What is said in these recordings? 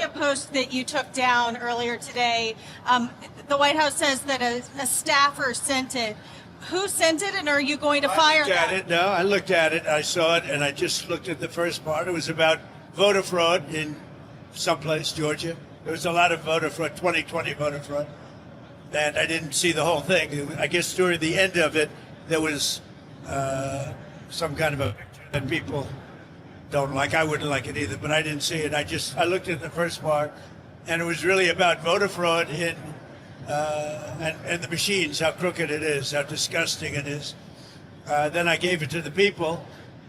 media post that you took down earlier today. The White House says that a staffer sent it. Who sent it, and are you going to fire them? No, I looked at it. I saw it, and I just looked at the first part. It was about voter fraud in someplace, Georgia. There was a lot of voter fraud, 2020 voter fraud. And I didn't see the whole thing. I guess during the end of it, there was some kind of a picture that people don't like. I wouldn't like it either, but I didn't see it. I looked at the first part, and it was really about voter fraud in and the machines, how crooked it is, how disgusting it is. Then I gave it to the people.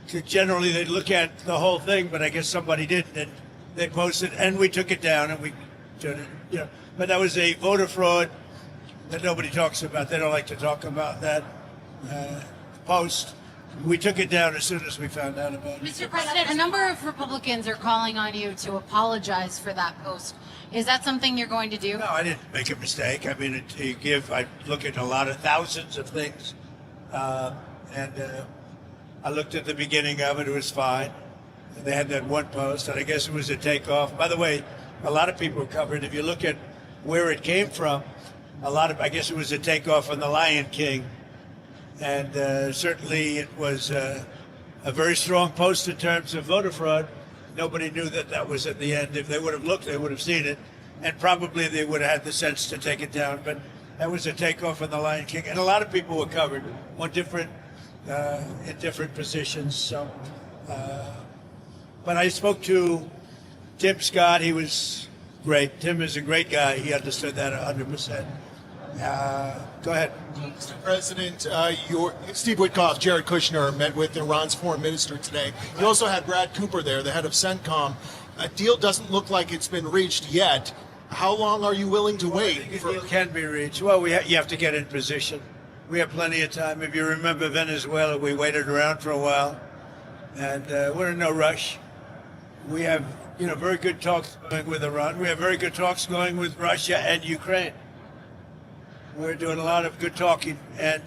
Generally, they look at the whole thing, but I guess somebody didn't, and they posted, and we took it down, and we turned it, But that was a voter fraud that nobody talks about. They don't like to talk about that post. We took it down as soon as we found out about it. Mr. President, a number of Republicans are calling on you to apologize for that post. Is that something you're going to do? No, I didn't make a mistake. I mean, I look at thousands of things, and I looked at the beginning of it. It was fine. And they had that one post, and I guess it was a takeoff. By the way, a lot of people covered. If you look at where it came from, I guess it was a takeoff on the Lion King. And certainly it was a very strong post in terms of voter fraud. Nobody knew that was at the end. If they would have looked, they would have seen it. And probably they would have had the sense to take it down. But that was a takeoff on the Lion King. And a lot of people were covered on in different positions. So, but I spoke to Tim Scott. He was great. Tim is a great guy. He understood that 100%. Go ahead. Mr. President, Steve Witkoff, Jared Kushner met with Iran's foreign minister today. You also had Brad Cooper there, the head of CENTCOM. A deal doesn't look like it's been reached yet. How long are you willing to wait? A deal can be reached. Well, you have to get in position. We have plenty of time. If you remember Venezuela, we waited around for a while, and we're in no rush. We have, very good talks going with Iran. We have very good talks going with Russia and Ukraine. We're doing a lot of good talking, and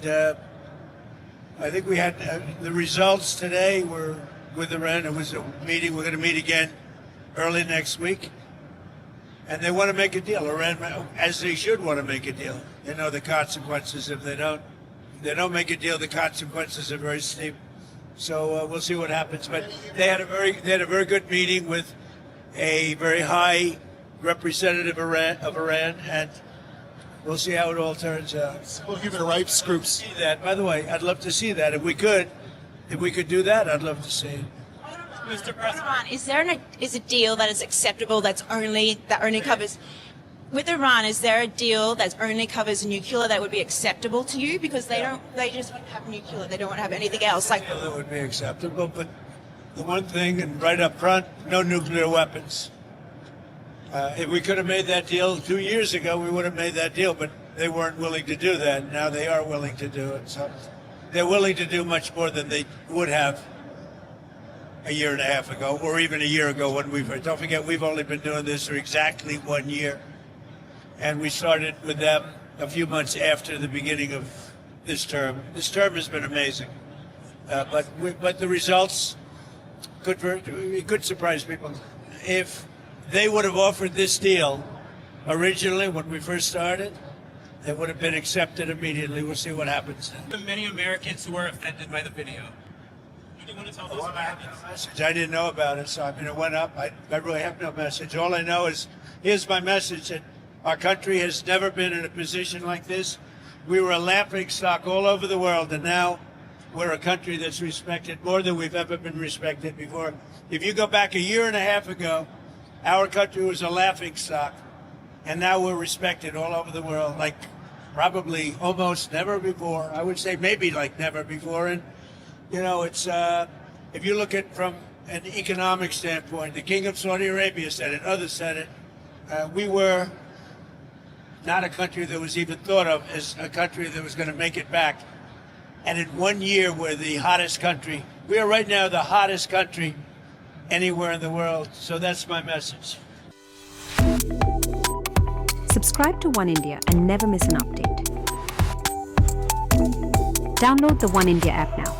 I think we had the results today were with Iran. It was a meeting. We're going to meet again early next week, and they want to make a deal. Iran, as they should want to make a deal. They know the consequences if they don't. If they don't make a deal, the consequences are very steep. So we'll see what happens. But they had a very good meeting with a very high representative of Iran, and we'll see how it all turns out. We'll give it a rights groups. See that. By the way, I'd love to see that. If we could do that, I'd love to see it. Mr. President, is a deal that is acceptable that only covers with Iran? Is there a deal that only covers nuclear that would be acceptable to you? Because they just want to have nuclear. They don't want to have anything else. That would be acceptable, but the one thing, and right up front, no nuclear weapons. If we could have made that deal 2 years ago, we would have made that deal, but they weren't willing to do that. Now they are willing to do it. So they're willing to do much more than they would have a year and a half ago, or even a year ago when don't forget, we've only been doing this for exactly 1 year. And we started with them a few months after the beginning of this term. This term has been amazing. But the results could surprise people. If they would have offered this deal originally when we first started, it would have been accepted immediately. We'll see what happens then. Many Americans who were offended by the video. Do you want to tell us about this? I didn't know about it, so it went up. I really have no message. All I know is, here's my message, that our country has never been in a position like this. We were a laughing stock all over the world, and now we're a country that's respected more than we've ever been respected before. If you go back a year and a half ago, our country was a laughing stock, and now we're respected all over the world, like probably almost never before. I would say maybe like never before. And, it's if you look at from an economic standpoint, the King of Saudi Arabia said it, others said it, we were not a country that was even thought of as a country that was going to make it back. And in 1 year, we're the hottest country. We are right now the hottest country anywhere in the world. So that's my message. Subscribe to Oneindia and never miss an update. Download the Oneindia app now.